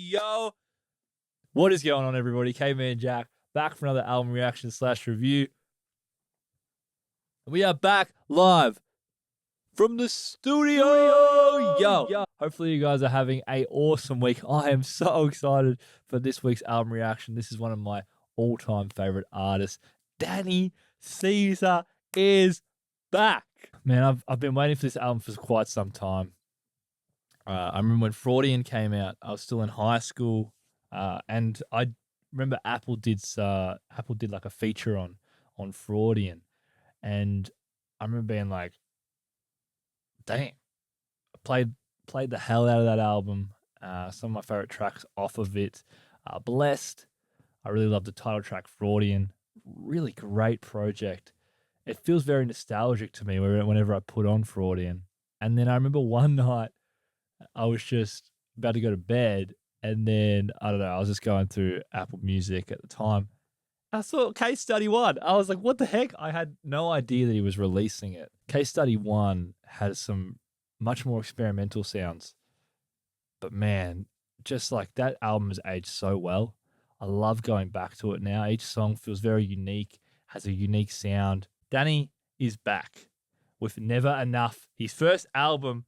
yo. What is going on, everybody? K-Man Jack, back for another album reaction / review. We are back live from the studio. Yo. Hopefully you guys are having an awesome week. I am so excited for this week's album reaction. This is one of my all-time favorite artists. Danny Caesar is back. Man, I've been waiting for this album for quite some time. I remember when Freudian came out, I was still in high school, and I remember Apple did like a feature on Freudian, and I remember being like, "Damn!" I played the hell out of that album. Some of my favorite tracks off of it, "Blessed." I really love the title track, Freudian. Really great project. It feels very nostalgic to me whenever I put on Freudian. And then I remember one night I was just about to go to bed, and then, I don't know, I was just going through Apple Music at the time. I saw Case Study 1. I was like, what the heck? I had no idea that he was releasing it. Case Study 1 has some much more experimental sounds. But man, just like that album has aged so well. I love going back to it now. Each song feels very unique, has a unique sound. Danny is back with Never Enough. His first album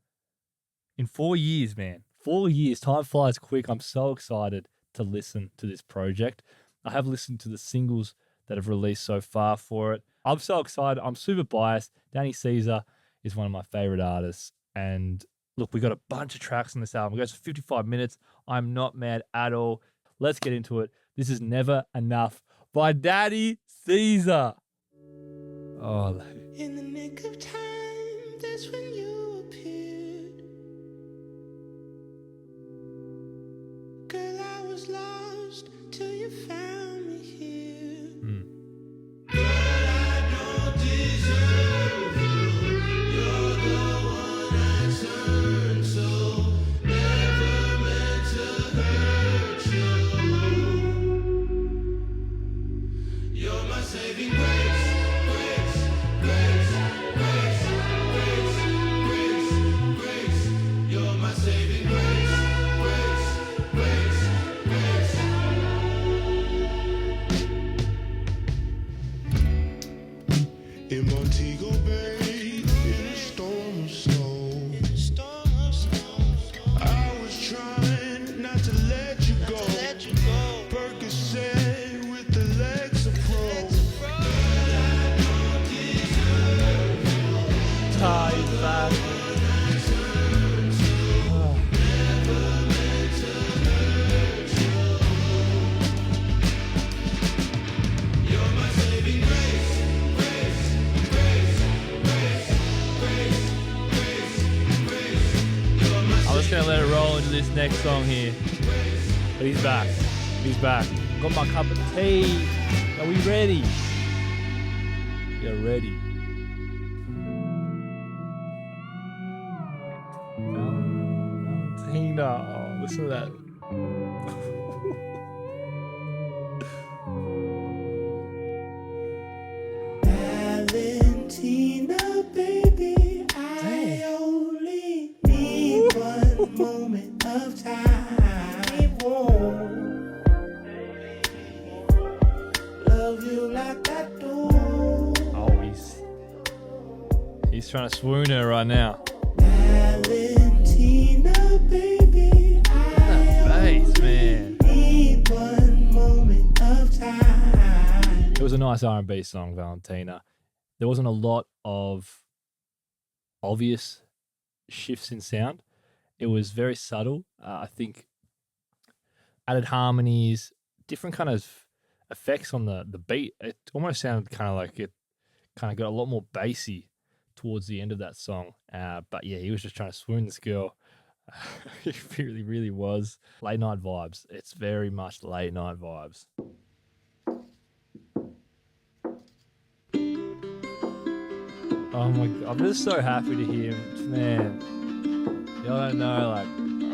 in 4 years, man. 4 years. Time flies quick. I'm so excited to listen to this project. I have listened to the singles that have released so far for it. I'm so excited. I'm super biased. Danny Caesar is one of my favorite artists. And look, we got a bunch of tracks on this album. It goes for 55 minutes. I'm not mad at all. Let's get into it. This is Never Enough by Danny Caesar. Oh, in the nick of time, that's when you appeared. Girl, I was lost till you found me here. Girl, I don't deserve you. You're the one I turn to. Never meant to hurt you. You're my saving grace. In Montego Bay, in a storm of snow, I was trying not to let you go. Percocet with the legs of pro. Tied back. Gonna let it roll into this next song here, but he's back. Got my cup of tea. Are we ready? You're ready. Valentina. Oh, listen to that. Valentina, baby, I only need one moment of time. Won't love you like I do. Oh, he's trying to swoon her right now. Valentina, baby, I man. need one moment of time. It was a nice R&B song, Valentina. There wasn't a lot of obvious shifts in sound. It was very subtle. I think added harmonies, different kind of effects on the beat. It almost sounded kind of like it kind of got a lot more bassy towards the end of that song. But yeah, he was just trying to swoon this girl. He really, really was. Late night vibes. It's very much late night vibes. Oh my God, I'm just so happy to hear him, man. Y'all don't know, like,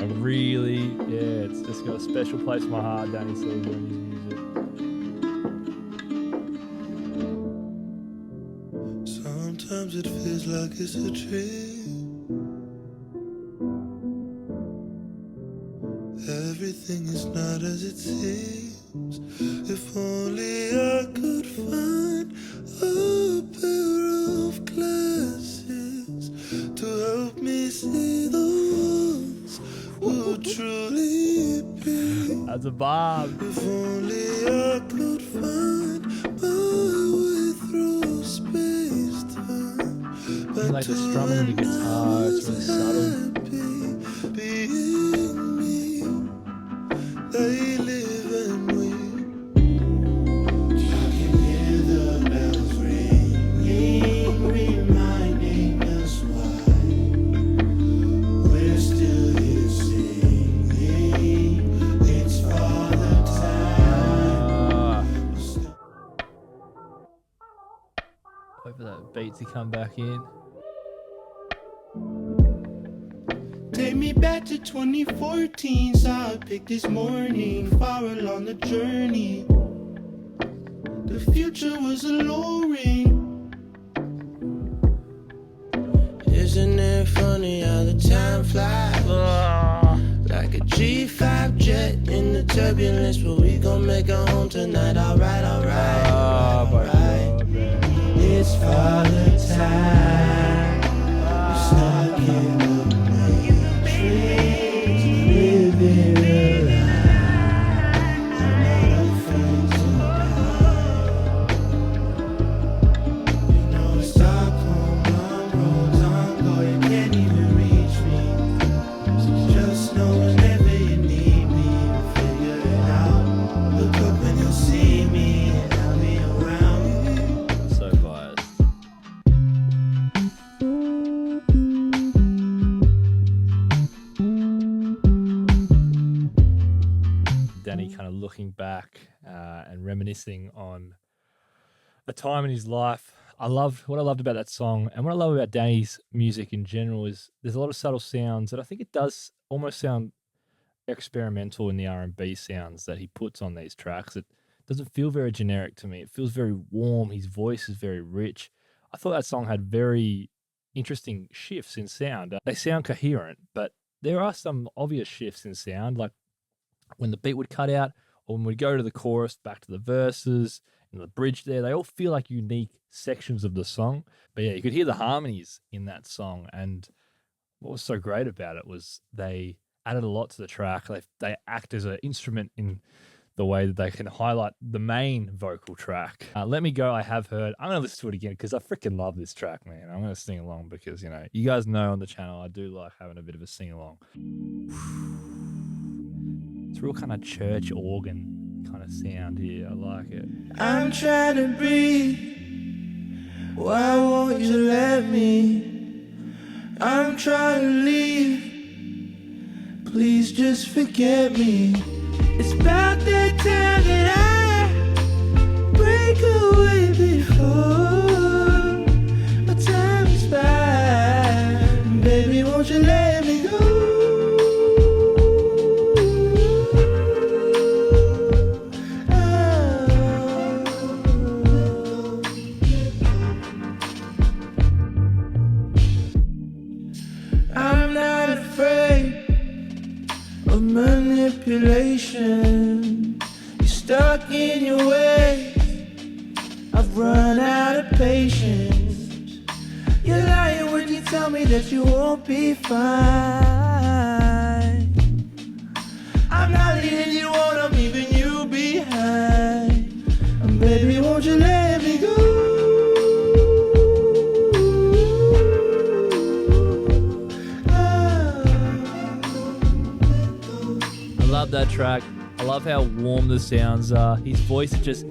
I really, it's just got a special place in my heart, Danny Caesar and his music. Sometimes it feels like it's a dream. Everything everything is not as it seems. If only I could find a pair of glasses to help me see the ones who truly be. That's a bomb. If only I could find my way through space-time. You like the strumming of the guitar, it's really subtle. Being me, they live and we. I can hear the bells ringing, reminding us why we're still here singing. It's Father Time. Wait for that beat to come back in. Take me back to 2014, saw a pic this morning, far along the journey. The future was alluring. Isn't it funny how the time flies? Like a G5 jet in the turbulence, but we gon' make it home tonight. Alright, alright, alright. It's Father Time. We're stuck in the looking back and reminiscing on a time in his life. What I loved about that song, and what I love about Danny's music in general, is there's a lot of subtle sounds that I think it does almost sound experimental in the R&B sounds that he puts on these tracks. It doesn't feel very generic to me. It feels very warm. His voice is very rich. I thought that song had very interesting shifts in sound. They sound coherent, but there are some obvious shifts in sound, like when the beat would cut out, or when we go to the chorus, back to the verses, and the bridge there, they all feel like unique sections of the song. But yeah, you could hear the harmonies in that song. And what was so great about it was they added a lot to the track. They act as an instrument in the way that they can highlight the main vocal track. Let Me Go, I have heard. I'm going to listen to it again because I freaking love this track, man. I'm going to sing along because, you guys know on the channel, I do like having a bit of a sing along. It's real kind of church organ kind of sound here. I like it. I'm trying to breathe. Why won't you let me? I'm trying to leave. Please just forget me. It's about that time that I break away before my time is by. Baby, won't you let me go? Manipulation, you're stuck in your ways. I've run out of patience. You're lying when you tell me that you won't be fine. I'm not leading you on, I'm leaving you behind. And baby, won't you let me go? I love that track. I love how warm the sounds are. His voice is just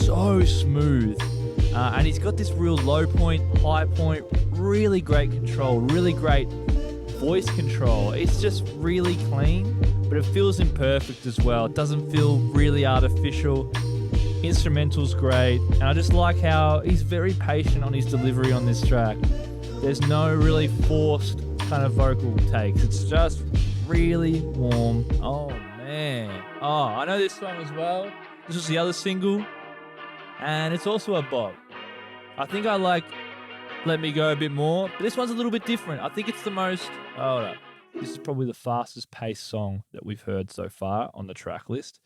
so smooth. And he's got this real low point, high point, really great control, really great voice control. It's just really clean, but it feels imperfect as well. It doesn't feel really artificial. Instrumental's great. And I just like how he's very patient on his delivery on this track. There's no really forced kind of vocal takes. It's just really warm. Oh man. Oh, I know this song as well. This was the other single, and it's also a bop. I think I like Let Me Go a bit more, but this one's a little bit different. I think it's the most. Hold up. This is probably the fastest paced song that we've heard so far on the track list.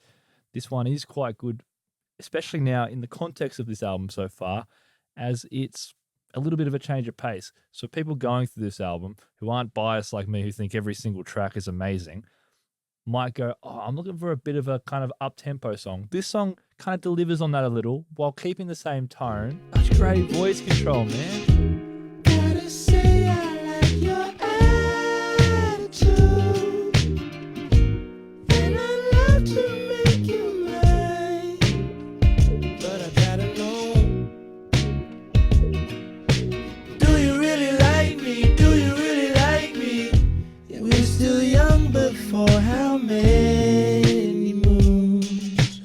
This one is quite good, especially now in the context of this album so far, as it's a little bit of a change of pace. So people going through this album who aren't biased like me, who think every single track is amazing, might go, oh, I'm looking for a bit of a kind of up-tempo song. This song kind of delivers on that a little while keeping the same tone. Such great voice control, man. Gotta say I like your attitude, and I love to make you mine, but I gotta know, do you really like me? Do you really like me? Yeah, we're still young, but for how many moons?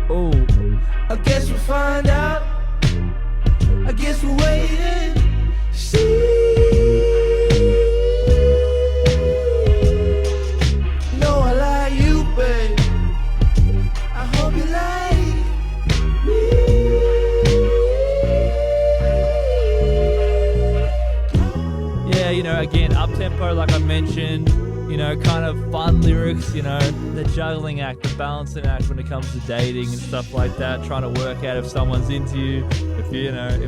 Oh, I guess we'll find out. I guess we'll wait and see. No, I like you, babe. I hope you like me. yeah, again, up-tempo like I mentioned, kind of fun lyrics, the juggling act, the balancing act when it comes to dating and stuff like that, trying to work out if someone's into you, if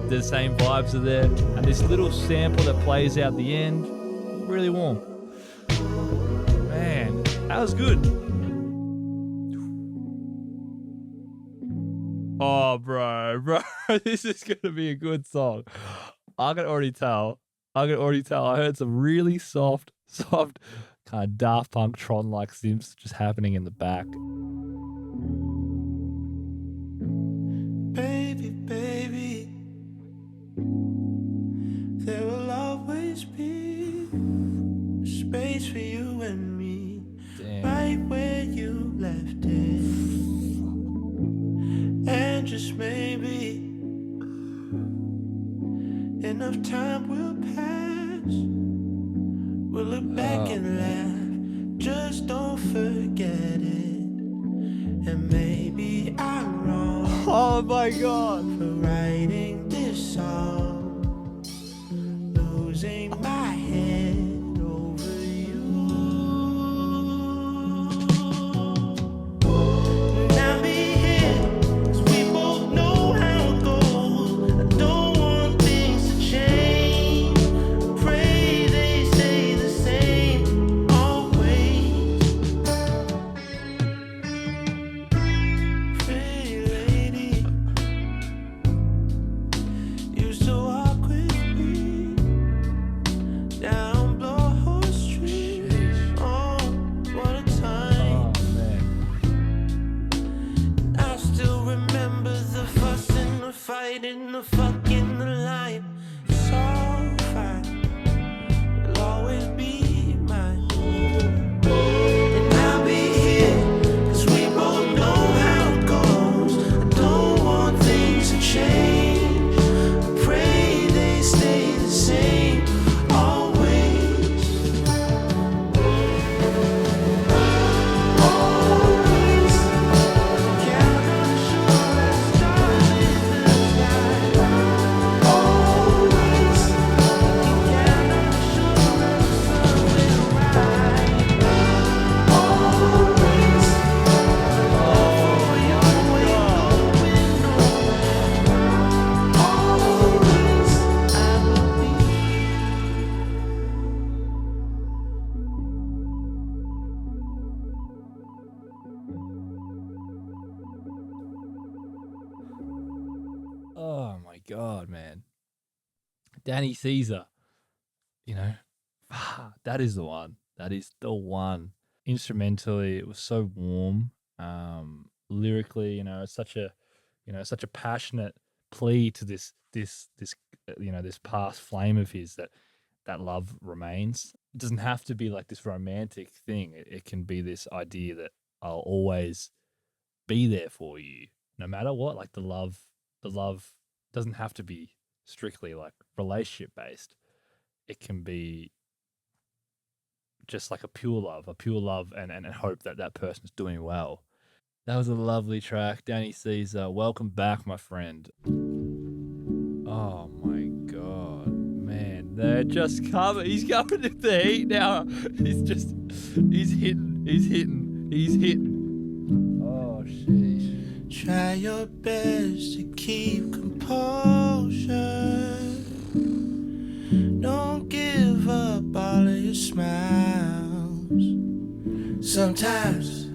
the same vibes are there. And this little sample that plays out the end, really warm. Man, that was good. Oh, bro, this is going to be a good song. I can already tell. I heard some really soft, kind of Daft Punk Tron-like synths just happening in the back. Baby, baby, there will always be space for you and me. Damn. Right where you left it. And just maybe enough time will pass. We'll look back and laugh. Just don't forget it. And maybe I'm wrong. Oh my God. For writing this song, losing my head over you. Now be here, 'cause we both know how it goes. I don't want things to change. Pray they stay the same always. Pretty lady, used to walk with me down Bloor Street. Oh, what a time. Oh man. I still remember the fuss and the fight and the fucking the line. It's all fine, it'll always be mine. And I'll be here, 'cause we both know how it goes. I don't want things to change. Pray they stay the same always. Always. Count on shore and stars in the sky. Always. Count on shore and the sun will rise. Always. For your way going always I will be. Oh my God, man. Danny Caesar. That is the one. That is the one. Instrumentally, it was so warm. Lyrically, it's such a passionate plea to this past flame of his that love remains. It doesn't have to be like this romantic thing. It can be this idea that I'll always be there for you, no matter what. Like the love doesn't have to be strictly like relationship based. It can be just like a pure love and hope that that person's doing well. That was a lovely track. Danny Caesar, welcome back, my friend. Oh my God, man. They're just coming. He's coming to the heat now. He's hitting. Oh, sheesh. Try your best to keep composure. Don't give up all of your smiles. Sometimes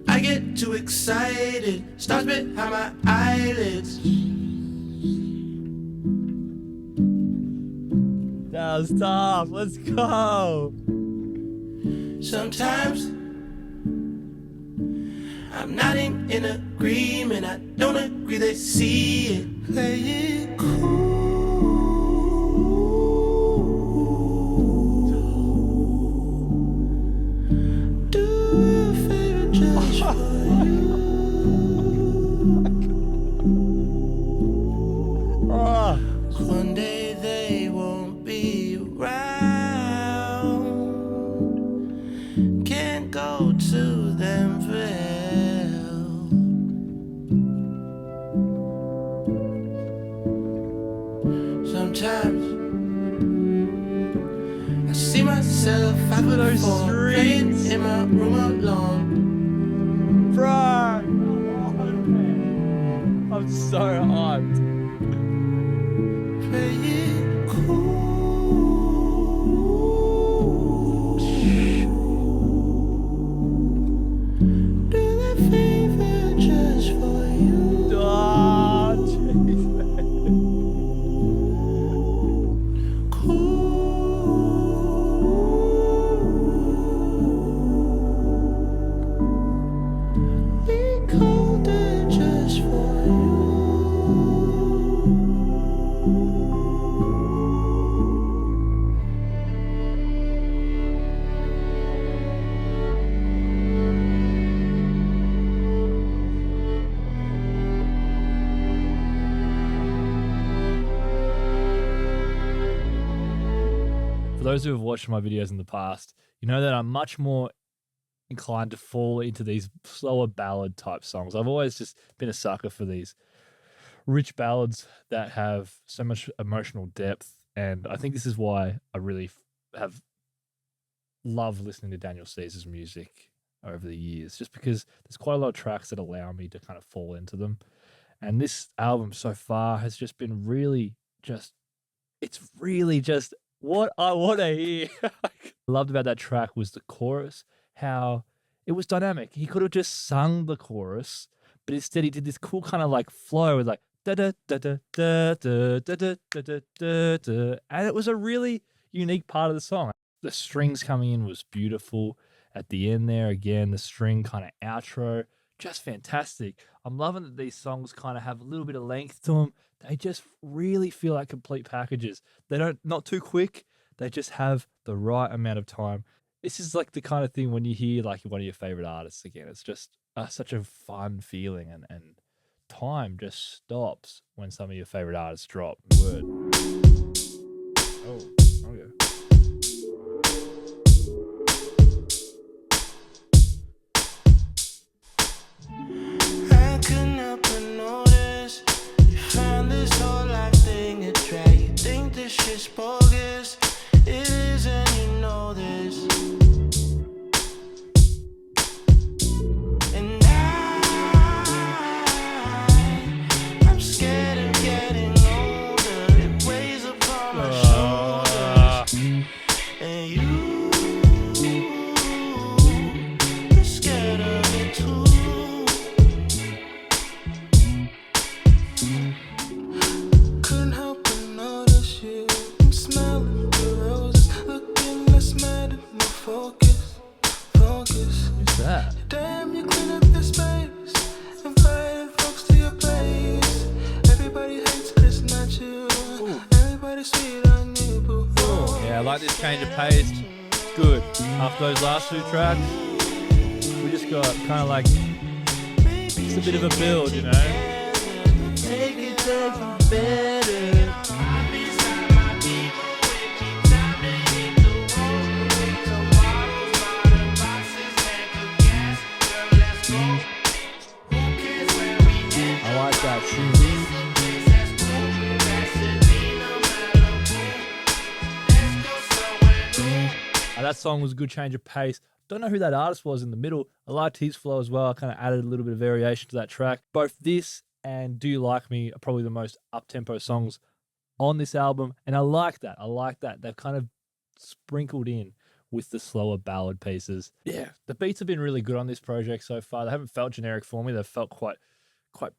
I get too excited, stars behind my eyelids. That was tough. Let's go. Sometimes I'm nodding in agreement. I don't agree, they see it. Play it cool. Do a favor just for you. One day they won't be around. Can't go to them for help. Sometimes I see myself out of those playing in my room alone. Bro, I'm so hyped. Play it cool. Do that favor just for you. Oh, jeez, man. Cool. Be colder just for you. For those who have watched my videos in the past, you know that I'm much more inclined to fall into these slower ballad type songs. I've always just been a sucker for these rich ballads that have so much emotional depth. And I think this is why I really have loved listening to Daniel Caesar's music over the years, just because there's quite a lot of tracks that allow me to kind of fall into them. And this album so far has just been really just what I want to hear. I loved about that track was the chorus, how it was dynamic. He could have just sung the chorus, but instead he did this cool kind of like flow with like da da da da da da da da da da da, and it was a really unique part of the song. The strings coming in was beautiful. At the end there, again, the string kind of outro, just fantastic. I'm loving that these songs kind of have a little bit of length to them. They just really feel like complete packages. They don't, not too quick. They just have the right amount of time. This is like the kind of thing when you hear like one of your favorite artists again. It's just such a fun feeling, and time just stops when some of your favorite artists drop. Word. Oh, okay. I couldn't help but notice you found this whole life thing a drag. You think this shit's bogus. It is, and you know this. And I'm scared of getting older. It weighs upon my shoulders. And you're scared of it too. Couldn't help but notice you. I'm smelling the roses, looking less mad at my focus. Who's that? Damn, you clean up your space, inviting folks to your place. Everybody hates Chris, not you. Everybody sweet on you, boo. Yeah, I like this change of pace. Good. After those last two tracks, we just got kind of like just a bit of a build, you know? Take it down better. I like that too. song was a good change of pace. Don't know who that artist was in the middle. I liked his flow as well. I kind of added a little bit of variation to that track. Both this and Do You Like Me are probably the most up-tempo songs on this album, and I like that. They've kind of sprinkled in with the slower ballad pieces. Yeah, the beats have been really good on this project so far. They haven't felt generic for me. They've felt quite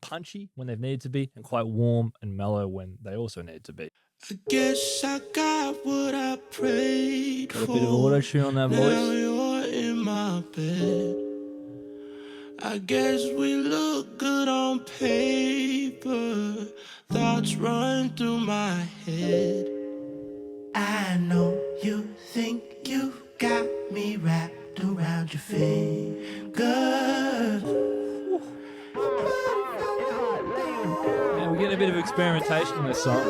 punchy when they've needed to be, and quite warm and mellow when they also needed to be. I guess I got what I prayed Got a for. bit of auto-tune on that Now voice. you're in my bed. I guess we look good on paper. Thoughts run through my head. I know you think you got me wrapped around your finger. Yeah, we're getting a bit of experimentation in this song.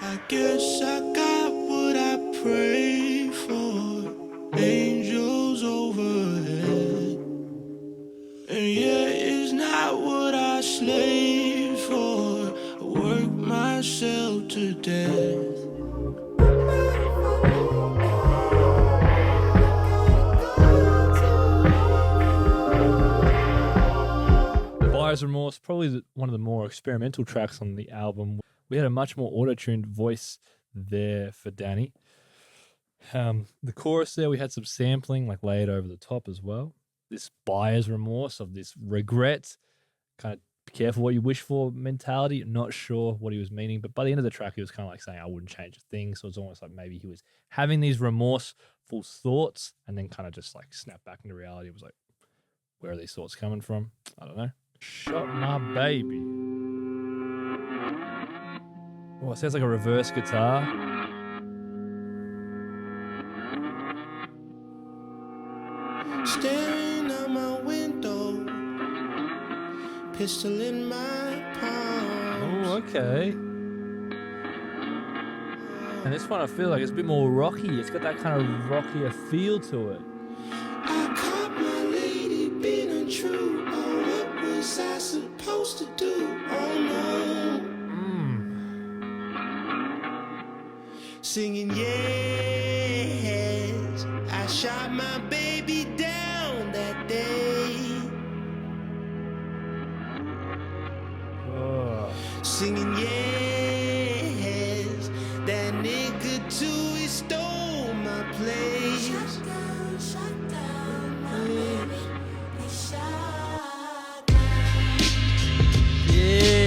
I guess I got what I prayed for. Angels overhead. And yeah, it's not what I slaved for. I work myself to death. Remorse, probably one of the more experimental tracks on the album. We had a much more auto-tuned voice there for Danny. The chorus there, we had some sampling like laid over the top as well. This buyer's remorse of this regret, kind of be careful what you wish for mentality. Not sure what he was meaning, but by the end of the track, he was kind of like saying, I wouldn't change a thing. So it's almost like maybe he was having these remorseful thoughts and then kind of just like snap back into reality. It was like, where are these thoughts coming from? I don't know. Shot my baby. Oh, it sounds like a reverse guitar. Staring out my window, pistol in my palm. Oh, okay. And this one I feel like it's a bit more rocky. It's got that kind of rockier feel to it. I caught my lady being untrue. Oh, what was I supposed to do? Oh no. Singing yes, I shot my baby down that day. Oh. Singing yes, that nigga too, he stole my place. Shut down, my baby, he shot. Yeah.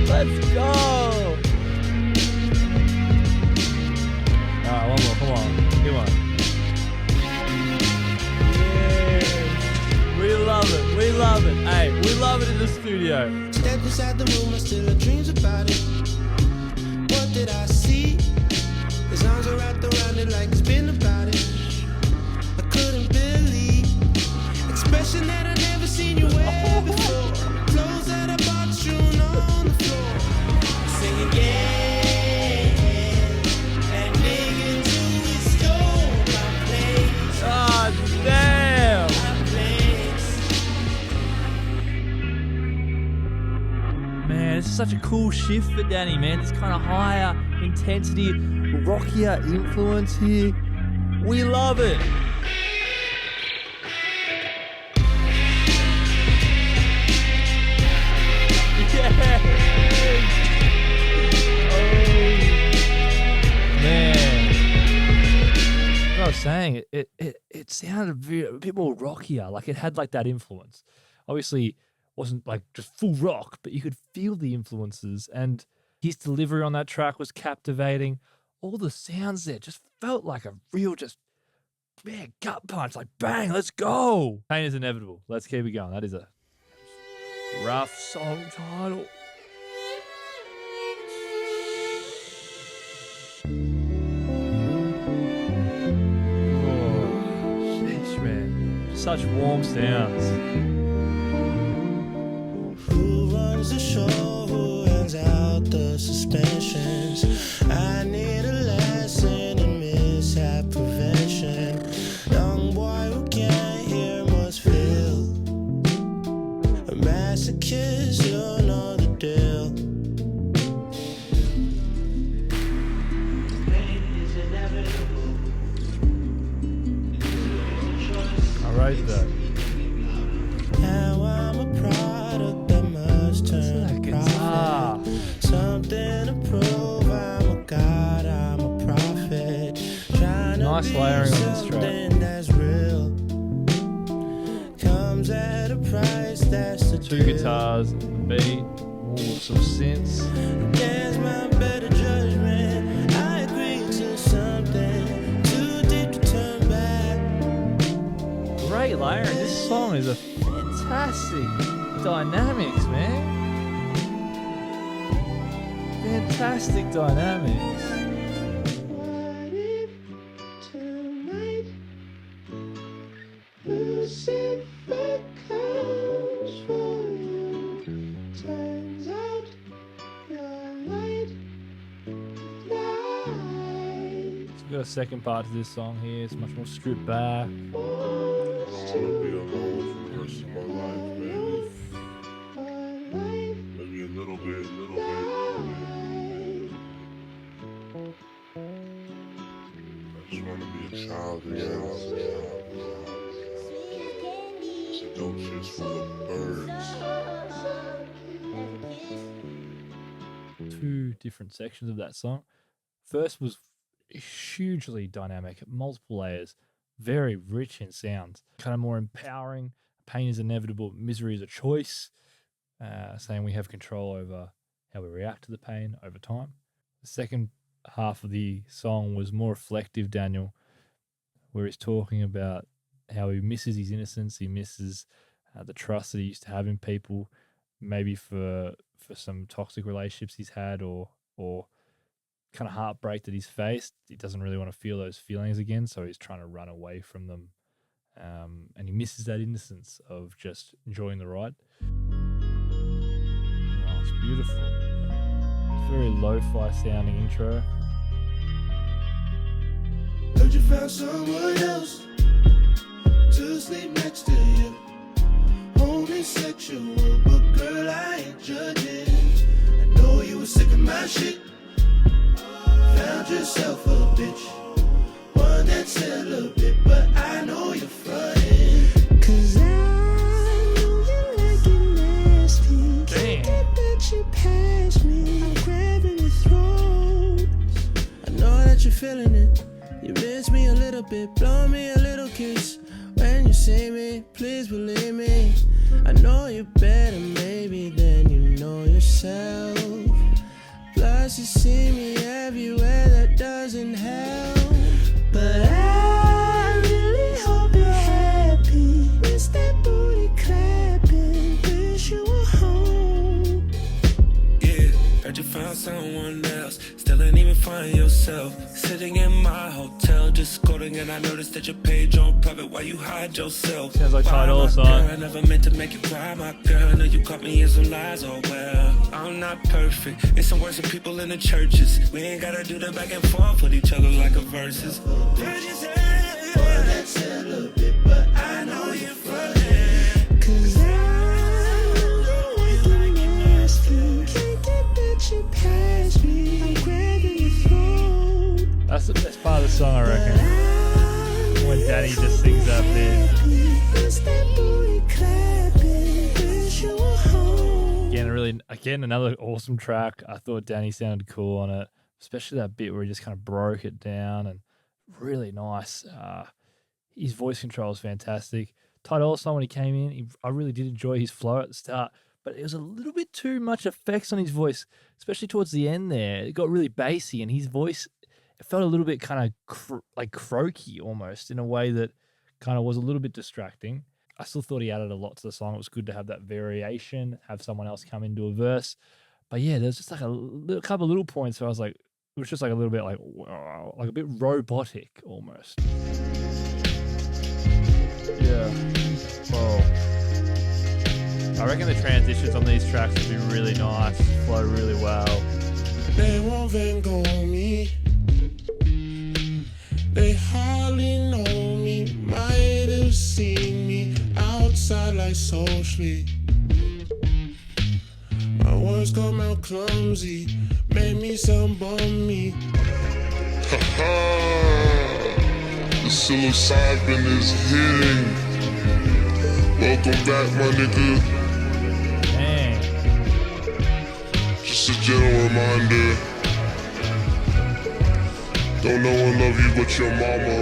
Let's go. Alright, one more, come on. Come on. Yeah. We love it. We love it. Hey, we love it in the studio. Stepped inside the room, I still have dreams about it. What did I see? His arms are wrapped around it like it's been about it. I couldn't believe expression that I never seen you wear before. Clothes that I bought strewn on the floor. Singing yeah, and nigga too, he stole my place. Ah, damn. My place. Man, it's such a cool shift for Danny, man. This kind of higher intensity, rockier influence here. We love it. Yes. Oh, man. What I was saying, it sounded a bit more rockier. Like it had like that influence. Obviously, wasn't like just full rock, but you could feel the influences, and his delivery on that track was captivating. All the sounds there just felt like a real gut punch, like bang, let's go. Pain is inevitable. Let's keep it going. That is a rough song title. Oh, sheesh, man. Such warm sounds. Who runs the show? Who hands out the suspensions? I need a lesson in mishap prevention. Young boy who can't hear must feel. A masochist, you know the deal. wrote that? Now I'm a product that must turn That guitar. profit. Something to prove. I'm a god, I'm a prophet. Trying Nice to be layering on this track. something that's real. Comes at a price, that's the Two deal. guitars, beat, some synths. There's my better judgment. I agree to something too deep to turn back. Great layering. This song is a fantastic dynamics, man. Fantastic dynamics. What if tonight Lucifer comes for you? Turns out your light. So we've got a second part to this song here. It's much more stripped back. I don't want to be alone for the rest of my life, baby. Maybe a little bit. I just want to be a child again. It's a dope shit's full of birds. Two different sections of that song. First was hugely dynamic, multiple layers, very rich in sounds, kind of more empowering. Pain is inevitable, misery is a choice, saying we have control over how we react to the pain over time. The second half of the song was more reflective, Daniel, where he's talking about how he misses his innocence, he misses the trust that he used to have in people, maybe for some toxic relationships he's had or kind of heartbreak that he's faced. He doesn't really want to feel those feelings again, so he's trying to run away from them. And he misses that innocence of just enjoying the ride. Oh, it's beautiful. It's very lo-fi sounding intro. Heard you found someone else to sleep next to you. Homiesexual, but girl, I ain't judging. I know you were sick of my shit. Found yourself a bitch, one that's celibate, but I know you're frontin'. 'Cause I know you like it nasty. Can't get that shit past me. I'm grabbing your throat. I know that you're feeling it. You miss me a little bit, blow me a little kiss. When you see me, please believe me. I know you better maybe than you know yourself. Plus you see me everywhere, that doesn't help. But I really hope you're happy. Miss that booty clapping, wish you were home. Yeah, heard you found someone else. Still ain't even find yourself. Sitting in my hotel, just scrolling, and I noticed that your page on private. Why you hide yourself? Sounds like Why, Tidal my song. girl? I never meant to make you cry, my girl. Know you caught me in some lies, oh well. I'm not perfect. It's some worse than people in the churches. We ain't gotta do the back and forth with each other like a verses. Virgins, One that's celibate, but I know you're frontin'. 'Cause I know you like it nasty. Can't get that shit past me. I'm grabbing your throat. That's the best part of the song, I reckon. When Danny just sings that bit. Miss that booty clapping, wish you were home. Again, another awesome track. I thought Danny sounded cool on it, especially that bit where he just kind of broke it down and really nice. His voice control is fantastic. Tidal song when he came in, I really did enjoy his flow at the start, but it was a little bit too much effects on his voice, especially towards the end there. It got really bassy, and his voice, it felt a little bit kind of like croaky almost, in a way that kind of was a little bit distracting. I still thought he added a lot to the song. It was good to have that variation, have someone else come into a verse. But yeah, there's just like a couple of little points where I was like, it was just like a little bit like a bit robotic almost. Yeah. Whoa. I reckon the transitions on these tracks would be really nice, flow really well. They won't Van Gogh me. They hardly know me. Might have seen me outside like socially. My words come out clumsy, made me sound bummy. The psilocybin is hitting. Welcome back, my nigga. Man. Just a gentle reminder. Don't no one love you but your mama.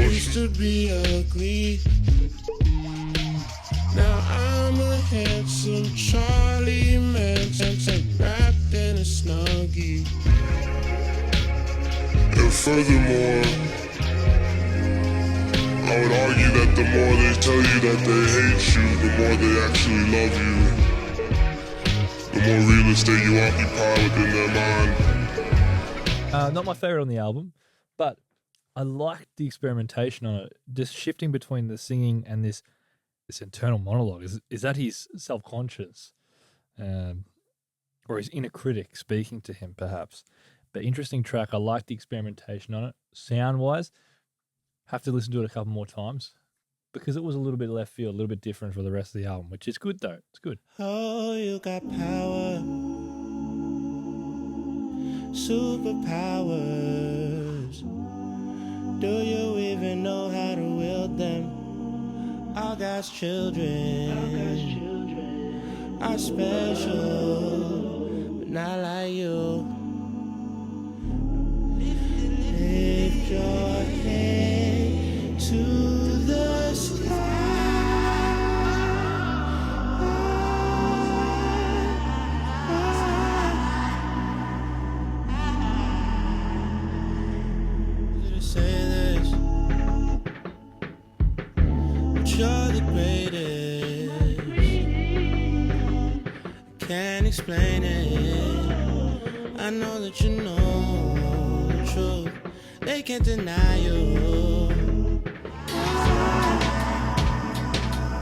Used to be ugly. Now I'm a handsome Charlie Manson wrapped in a snuggie. And furthermore, I would argue that the more they tell you that they hate you, the more they actually love you. The more real estate you occupy within their mind. Not my favorite on the album, but I liked the experimentation on it. Just shifting between the singing and this internal monologue. Is that he's self-conscious, or his inner critic speaking to him, perhaps? But interesting track. I like the experimentation on it. Sound-wise, have to listen to it a couple more times because it was a little bit left field, a little bit different for the rest of the album, which is good though. It's good. Oh, you got power. Superpowers. Do you even know how to wield them? All God's children are special, but not like you. Lift your head to the you're the greatest. Can't explain it. I know that you know the truth. They can't deny you.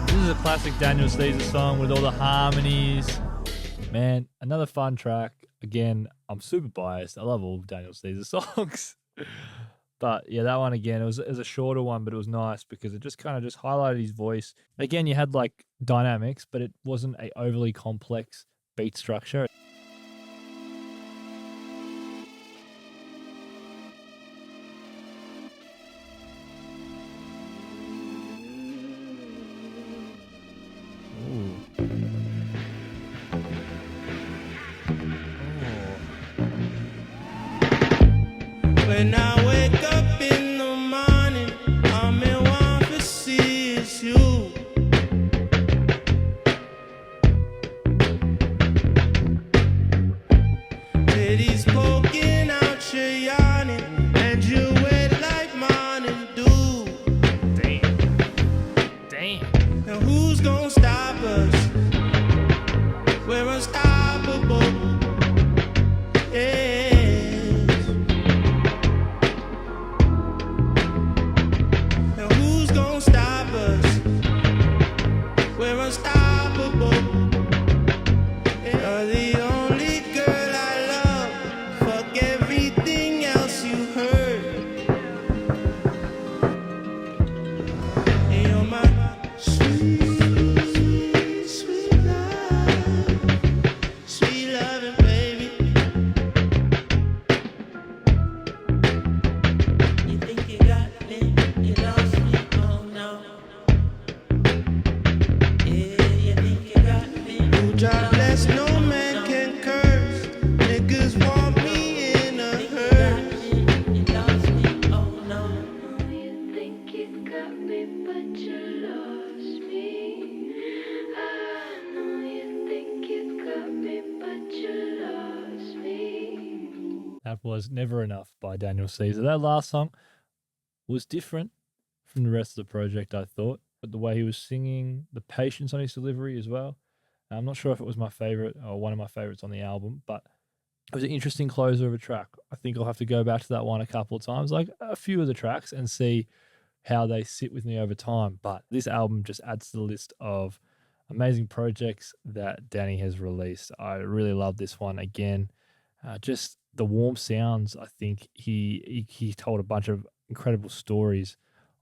This is a classic Daniel Caesar song with all the harmonies. Man, another fun track. Again, I'm super biased. I love all Daniel Caesar songs. But yeah, that one again, it was a shorter one, but it was nice because it just kind of just highlighted his voice. Again, you had like dynamics, but it wasn't a overly complex beat structure. Ooh. When I wake up in the morning, all I want to see is you. Titties poking out, you're yawning, and you wet like morning dew. Damn. Now who's gonna stop us? We're unstoppable. Yeah. Unstoppable. You're the only girl I love. Fuck everything else you heard. And you're my sweet, sweet love. Sweet loving baby. You think you got me, you lost me, oh no. God bless, no man can curse. Niggas want me in a hearse. You lost me, oh no. You think you got me, but you lost me. I know you think you got me, but you lost me. That was Never Enough by Daniel Caesar. That last song was different from the rest of the project, I thought. But the way he was singing, the patience on his delivery as well. I'm not sure if it was my favorite or one of my favorites on the album, but it was an interesting closer of a track. I think I'll have to go back to that one a couple of times, like a few of the tracks, and see how they sit with me over time. But this album just adds to the list of amazing projects that Danny has released. I really love this one. Again, just the warm sounds. I think he told a bunch of incredible stories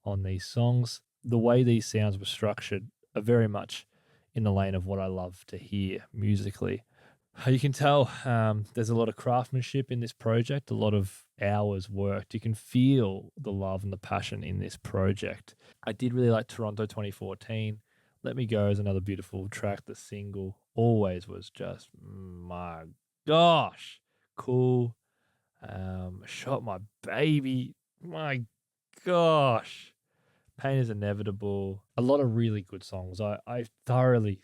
on these songs. The way these sounds were structured are very much in the lane of what I love to hear musically. You can tell there's a lot of craftsmanship in this project, a lot of hours worked. You can feel the love and the passion in this project. I did really like Toronto 2014. Let Me Go is another beautiful track. The single always was just, my gosh, cool. Shot My Baby, my gosh. Pain is Inevitable. A lot of really good songs. I thoroughly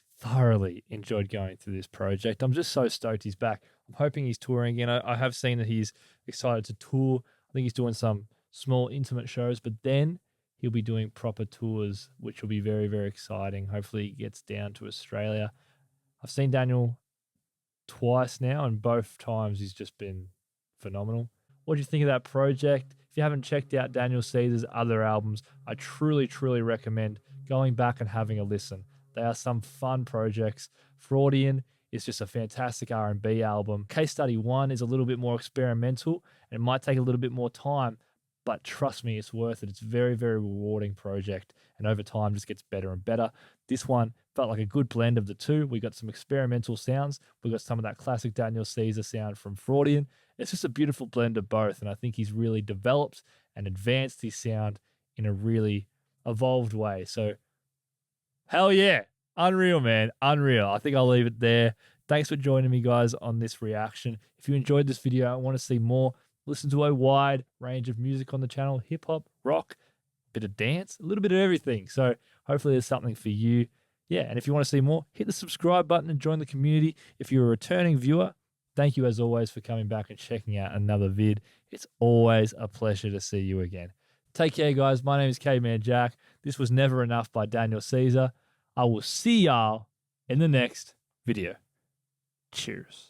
enjoyed going through this project. I'm just so stoked he's back. I'm hoping he's touring again. I have seen that he's excited to tour. I think he's doing some small intimate shows, but then he'll be doing proper tours, which will be very, very exciting. Hopefully he gets down to Australia. I've seen Daniel twice now, and both times he's just been phenomenal. What do you think of that project? If you haven't checked out Daniel Caesar's other albums, I truly recommend going back and having a listen. They are some fun projects. Freudian is just a fantastic R&B album. Case Study 1 is a little bit more experimental and it might take a little bit more time, but trust me, it's worth it. It's a very, very rewarding project and over time just gets better and better. This one felt like a good blend of the two. We got some experimental sounds. We got some of that classic Daniel Caesar sound from Freudian. It's just a beautiful blend of both, and I think he's really developed and advanced his sound in a really evolved way. So, hell yeah. Unreal, man. Unreal. I think I'll leave it there. Thanks for joining me, guys, on this reaction. If you enjoyed this video and want to see more, listen to a wide range of music on the channel. Hip-hop, rock, bit of dance, a little bit of everything. So hopefully there's something for you. Yeah, and if you want to see more, hit the subscribe button and join the community. If you're a returning viewer, thank you as always for coming back and checking out another vid. It's always a pleasure to see you again. Take care, guys. My name is K-Man Jack. This was Never Enough by Daniel Caesar. I will see y'all in the next video. Cheers.